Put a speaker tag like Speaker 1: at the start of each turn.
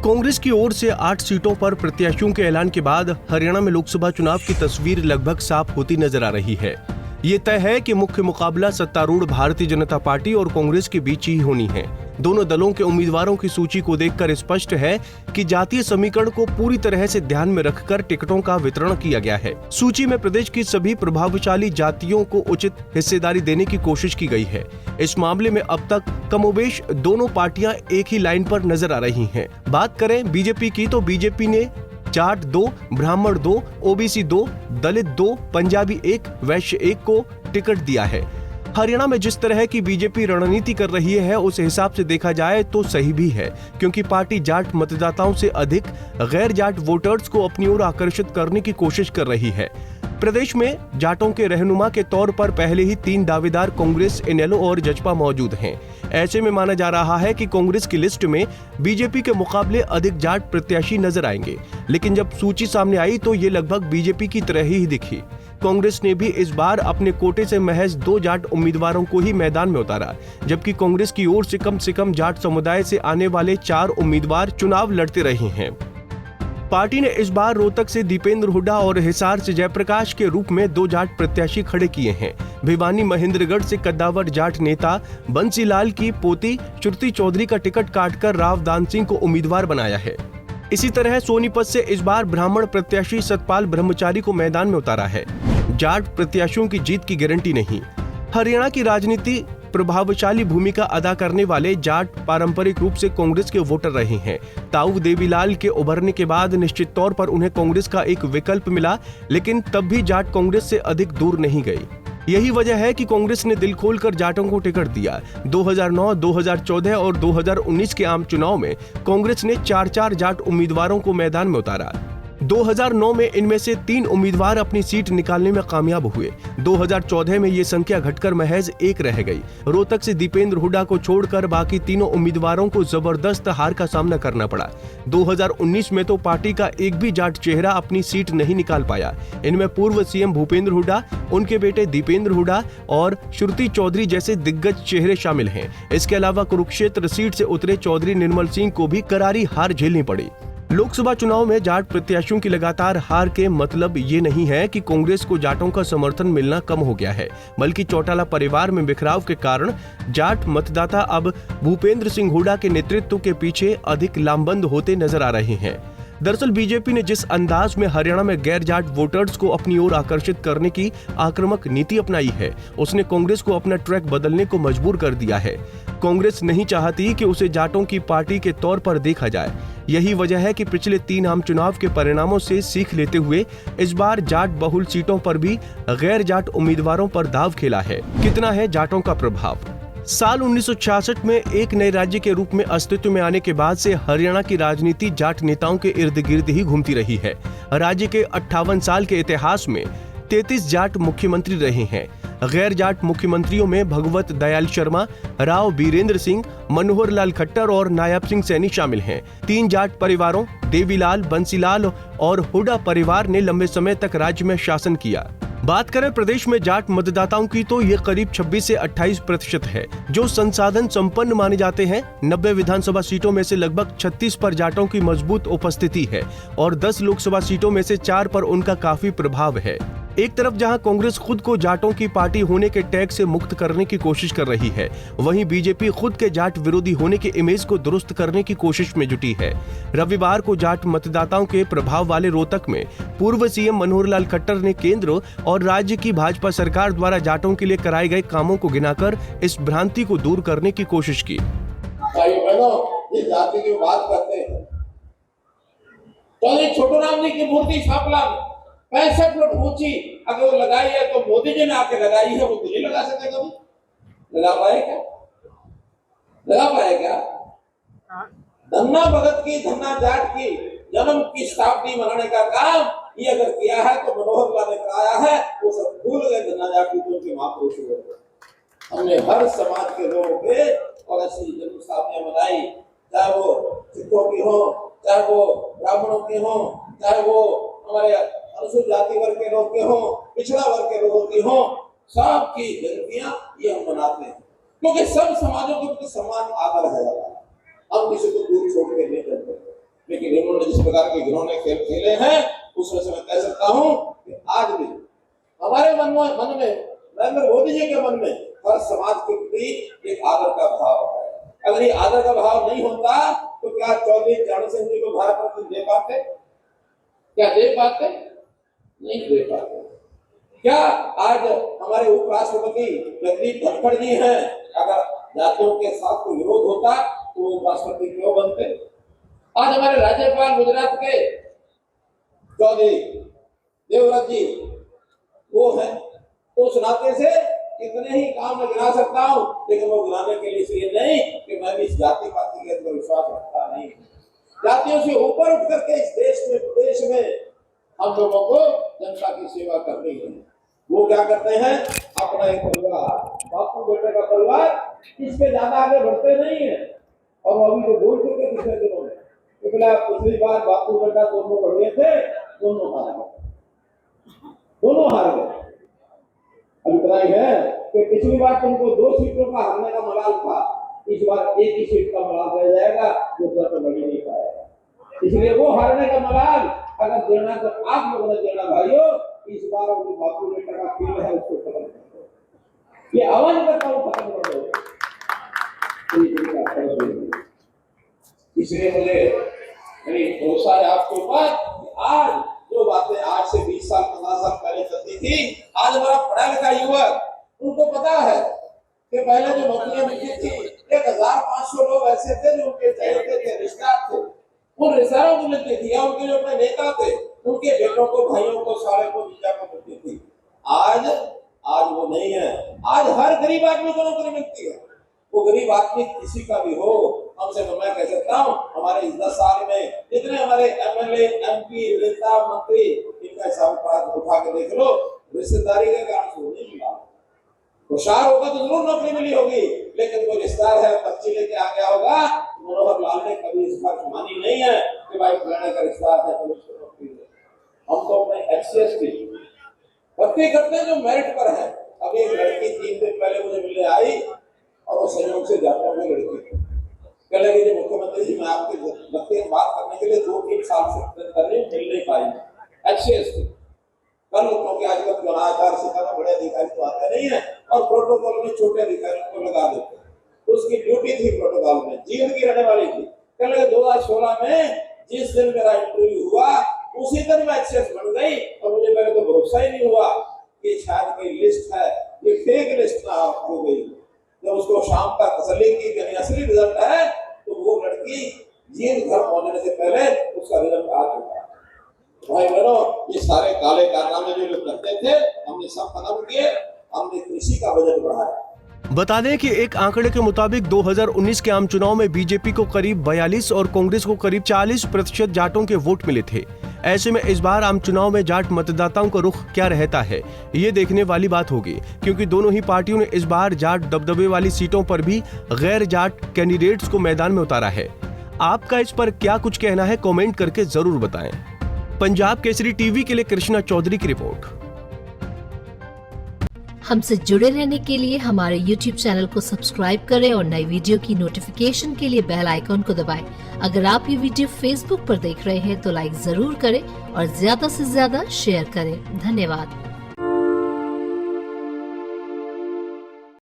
Speaker 1: कांग्रेस की ओर से 8 सीटों पर प्रत्याशियों के ऐलान के बाद हरियाणा में लोकसभा चुनाव की तस्वीर लगभग साफ होती नजर आ रही है। ये तय है कि मुख्य मुकाबला सत्तारूढ़ भारतीय जनता पार्टी और कांग्रेस के बीच ही होनी है। दोनों दलों के उम्मीदवारों की सूची को देखकर स्पष्ट है कि जातीय समीकरण को पूरी तरह से ध्यान में रखकर टिकटों का वितरण किया गया है। सूची में प्रदेश की सभी प्रभावशाली जातियों को उचित हिस्सेदारी देने की कोशिश की गई है। इस मामले में अब तक कमोबेश दोनों पार्टियां एक ही लाइन पर नजर आ रही हैं। बात करें बीजेपी की तो बीजेपी ने जाट 2, ब्राह्मण 2, ओबीसी 2, दलित 2, पंजाबी 1, वैश्य 1 को टिकट दिया है। हरियाणा में जिस तरह की बीजेपी रणनीति कर रही है उस हिसाब से देखा जाए तो सही भी है, क्योंकि पार्टी जाट मतदाताओं से अधिक गैर जाट वोटर्स को अपनी ओर आकर्षित करने की कोशिश कर रही है। प्रदेश में जाटों के रहनुमा के तौर पर पहले ही 3 दावेदार कांग्रेस, इनेलो और जजपा मौजूद हैं। ऐसे में माना जा रहा है कि कांग्रेस की लिस्ट में बीजेपी के मुकाबले अधिक जाट प्रत्याशी नजर आएंगे, लेकिन जब सूची सामने आई तो ये लगभग बीजेपी की तरह ही दिखी। कांग्रेस ने भी इस बार अपने कोटे से महज 2 जाट उम्मीदवारों को ही मैदान में उतारा, जबकि कांग्रेस की ओर से कम जाट समुदाय से आने वाले 4 उम्मीदवार चुनाव लड़ते रहे हैं। पार्टी ने इस बार रोहतक से दीपेंद्र हुड्डा और हिसार से जयप्रकाश के रूप में 2 जाट प्रत्याशी खड़े किए हैं। भिवानी महेंद्रगढ़ से कद्दावर जाट नेता बंसीलाल की पोती श्रुति चौधरी का टिकट काटकर राव दान सिंह को उम्मीदवार बनाया है। इसी तरह सोनीपत से इस बार ब्राह्मण प्रत्याशी सतपाल ब्रह्मचारी को मैदान में उतारा है। जाट प्रत्याशियों की जीत की गारंटी नहीं। हरियाणा की राजनीति प्रभावशाली भूमिका अदा करने वाले जाट पारंपरिक रूप से कांग्रेस के वोटर रहे हैं। ताऊ देवीलाल के उभरने के बाद निश्चित तौर पर उन्हें कांग्रेस का एक विकल्प मिला, लेकिन तब भी जाट कांग्रेस से अधिक दूर नहीं गई। यही वजह है कि कांग्रेस ने दिल खोलकर जाटों को टिकट दिया। 2009, 2014 और 2019 के आम चुनाव में कांग्रेस ने 4 जाट उम्मीदवारों को मैदान में उतारा। 2009 में इनमें से 3 उम्मीदवार अपनी सीट निकालने में कामयाब हुए। 2014 में ये संख्या घटकर महज 1 रह गई। रोहतक से दीपेंद्र हुड्डा को छोड़कर बाकी तीनों उम्मीदवारों को जबरदस्त हार का सामना करना पड़ा। 2019 में तो पार्टी का एक भी जाट चेहरा अपनी सीट नहीं निकाल पाया। इनमें पूर्व सीएम भूपेंद्र हुड्डा, उनके बेटे दीपेंद्र हुड्डा और श्रुति चौधरी जैसे दिग्गज चेहरे शामिल हैं। इसके अलावा कुरुक्षेत्र सीट से उतरे चौधरी निर्मल सिंह को भी करारी हार झेलनी पड़ी। लोकसभा चुनाव में जाट प्रत्याशियों की लगातार हार के मतलब ये नहीं है कि कांग्रेस को जाटों का समर्थन मिलना कम हो गया है, बल्कि चौटाला परिवार में बिखराव के कारण जाट मतदाता अब भूपेंद्र सिंह हुड्डा के नेतृत्व के पीछे अधिक लामबंद होते नजर आ रहे हैं। दरअसल बीजेपी ने जिस अंदाज में हरियाणा में गैर जाट वोटर्स को अपनी ओर आकर्षित करने की आक्रामक नीति अपनाई है, उसने कांग्रेस को अपना ट्रैक बदलने को मजबूर कर दिया है। कांग्रेस नहीं चाहती कि उसे जाटों की पार्टी के तौर पर देखा जाए। यही वजह है कि पिछले 3 आम चुनाव के परिणामों से सीख लेते हुए इस बार जाट बहुल सीटों पर भी गैर जाट उम्मीदवारों पर दाव खेला है। कितना है जाटों का प्रभाव? साल 1966 में एक नए राज्य के रूप में अस्तित्व में आने के बाद से हरियाणा की राजनीति जाट नेताओं के इर्द गिर्द ही घूमती रही है। राज्य के 58 साल के इतिहास में 33 जाट मुख्यमंत्री रहे हैं। गैर जाट मुख्यमंत्रियों में भगवत दयाल शर्मा, राव बीरेंद्र सिंह, मनोहर लाल खट्टर और नायब सिंह सैनी शामिल हैं। 3 जाट परिवारों देवीलाल, बंसीलाल और हुड्डा परिवार ने लंबे समय तक राज्य में शासन किया। बात करें प्रदेश में जाट मतदाताओं की तो ये करीब 26 से 28% है, जो संसाधन संपन्न माने जाते हैं। 90 विधानसभा सीटों में से लगभग 36 पर जाटों की मजबूत उपस्थिति है और 10 लोकसभा सीटों में से 4 पर उनका काफी प्रभाव है। एक तरफ जहां कांग्रेस खुद को जाटों की पार्टी होने के टैग से मुक्त करने की कोशिश कर रही है, वहीं बीजेपी खुद के जाट विरोधी होने के इमेज को दुरुस्त करने की कोशिश में जुटी है। रविवार को जाट मतदाताओं के प्रभाव वाले रोहतक में पूर्व सीएम मनोहर लाल खट्टर ने केंद्र और राज्य की भाजपा सरकार द्वारा जाटों के लिए कराए गए कामों को गिनाकर इस भ्रांति को दूर करने की कोशिश की।
Speaker 2: जाति की बात करते हैं तो छोटूराम जी की मूर्ति छापला 65 फुट ऊंची अगर वो लगाई है तो मोदी जी ने आके लगाई है, वो तुझे लगा सके कभी? लगा पाए क्या? लगा पाए क्या? धन्ना भगत की, धन्ना जाट की जन्म की शताब्दी मनाने का काम ये अगर किया है तो मनोहर लाल ने कराया है। वो सब भूल गए धन्ना जाट की, तो उनके महापुरुष हुए। हमने हर समाज के लोगों पे और ऐसी जन्म शताब्दियां मनाई, चाहे वो सिखों की हो, चाहे वो ब्राह्मणों की हो, चाहे वो हमारे अनुसूचित जाति वर्ग के लोग के हों, पिछड़ा वर्ग के लोगों की हों, सबकी जयंतियां ये हम मनाते हैं, क्योंकि सब समाजों के प्रति समान आदर है। हम किसी को दूर छोड़ के नहीं करते। लेकिन इन्होंने जिस प्रकार के घिनौने खेल खेले हैं उसमें से मैं कह सकता हूं कि आज भी हमारे मन में नरेंद्र मोदी जी के मन में हर समाज के प्रति एक आदर का भाव है। अगर ये आदर का भाव नहीं होता तो क्या चौधरी चरण सिंह जी को भारत रत्न दे पाते? क्या दे पाते? नहीं दे पाते। क्या आज हमारे उपराष्ट्रपति जगदीप धनखड़ जी हैं, अगर जातियों के साथ कोई विरोध होता तो वो उपराष्ट्रपति क्यों बनते? आज हमारे राज्यपाल गुजरात के चौधरी देवव्रत जी वो हैं, तो उस नाते से इतने ही काम मैं गिना सकता हूं, लेकिन वो गिनाने के लिए इसलिए नहीं कि मैं भी इस जाति पाति के अंदर विश्वास रखता नहीं। जातियों से ऊपर उठ करके इस देश में प्रदेश में हम लोगों को जनता की सेवा करनी है। वो क्या करते हैं? अपना एक परिवार, बापू बेटे का परिवार, इसके ज्यादा आगे बढ़ते नहीं है। और अभी तो बोल चुके पिछले दिनों में, पिछली बार बापू बेटा दोनों बढ़े थे, दोनों हार गए। अभिप्राय है कि पिछली बार तुमको 2 सीटों का हारने का मलाल था, इस बार एक ही सीट का मलाल रह जाएगा, दूसरा तो बढ़ नहीं पाएगा। इसलिए वो हारने का मलाल अगर देना तो आप लोगों ने देना भाइयों, इस बार जो बापू बेटा का खेल है उसको खत्म कर दो, ये अवन करता हूँ खत्म कर दो। इसलिए मुझे भरोसा है आपके ऊपर। आज जो बातें आज से 20 साल 50 साल पहले चलती थी, आज हमारा पढ़ा लिखा युवक उनको पता है कि पहले जो नौकरियां मिलती थी 1500 लोग ऐसे थे जो उनके चहेते थे, रिश्तेदार थे, उन रिश्तेदारों को मिलती थी, या उनके जो अपने नेता थे उनके बेटों को, भाइयों को, साले को, जीजा को मिलती थी। आज वो नहीं है। आज हर गरीब आदमी को नौकरी मिलती है। वो गरीब आदमी किसी का भी हो, हमसे मैं कह सकता हूँ हमारे इस 10 साल में जितने हमारे एमएलए, एमपी, नेता, मंत्री, इनका हिसाब उठा के देख लो, रिश्तेदारी के कारण से नहीं मिला। होशियार होगा तो जरूर नौकरी मिली होगी, लेकिन कोई रिश्तेदार है पर्ची लेके आ गया होगा, मनोहर लाल ने कभी इस बात मानी नहीं है कि भाई फलाने का रिश्तेदार है तो उसको नौकरी दे। हम तो अपने एचसीएसटी भर्ती करते हैं जो मेरिट पर है। अभी एक लड़की 3 दिन पहले मुझे मिलने आई और वो संयोग से जापान में लड़की कह लगी कि मुख्यमंत्री जी मैं आपके भर्ती में बात करने के लिए 2-3 साल से कर रही हूँ, मिल नहीं पाई एचसीएसटी। कल क्योंकि आजकल चुनाव आचार संहिता में बड़े अधिकारी तो आते नहीं है और प्रोटोकॉल में छोटे अधिकारियों को लगा देते हैं। उसकी ड्यूटी थी प्रोटोकॉल में, जिंदगी रहने वाली थी। कल 2016 में जिस दिन मेरा इंटरव्यू हुआ उसी दिन मैं एचसीएस बन गई और मुझे पहले तो भरोसा ही नहीं हुआ कि शायद कोई लिस्ट है, ये फेक लिस्ट ना हो गई। जब उसको शाम तक तसल्ली की कि असली रिजल्ट है तो वो लड़की जींद घर पहुंचने से पहले उसका रिजल्ट आ चुका। भाई बहनों, ये सारे काले कारनामे जो लोग करते थे हमने सब खत्म किए। हमने कृषि का बजट बढ़ाया।
Speaker 1: बता दें कि एक आंकड़े के मुताबिक 2019 के आम चुनाव में बीजेपी को करीब 42 और कांग्रेस को करीब 40% जाटों के वोट मिले थे। ऐसे में इस बार आम चुनाव में जाट मतदाताओं का रुख क्या रहता है, ये देखने वाली बात होगी, क्योंकि दोनों ही पार्टियों ने इस बार जाट दबदबे वाली सीटों पर भी गैर जाट कैंडिडेट्स को मैदान में उतारा है। आपका इस पर क्या कुछ कहना है, कमेंट करके जरूर बताएं। पंजाब केसरी टीवी के लिए कृष्णा चौधरी की रिपोर्ट।
Speaker 3: हमसे जुड़े रहने के लिए हमारे YouTube चैनल को सब्सक्राइब करें और नई वीडियो की नोटिफिकेशन के लिए बेल आइकॉन को दबाएं। अगर आप ये वीडियो Facebook पर देख रहे हैं तो लाइक जरूर करें और ज्यादा से ज्यादा शेयर करें। धन्यवाद।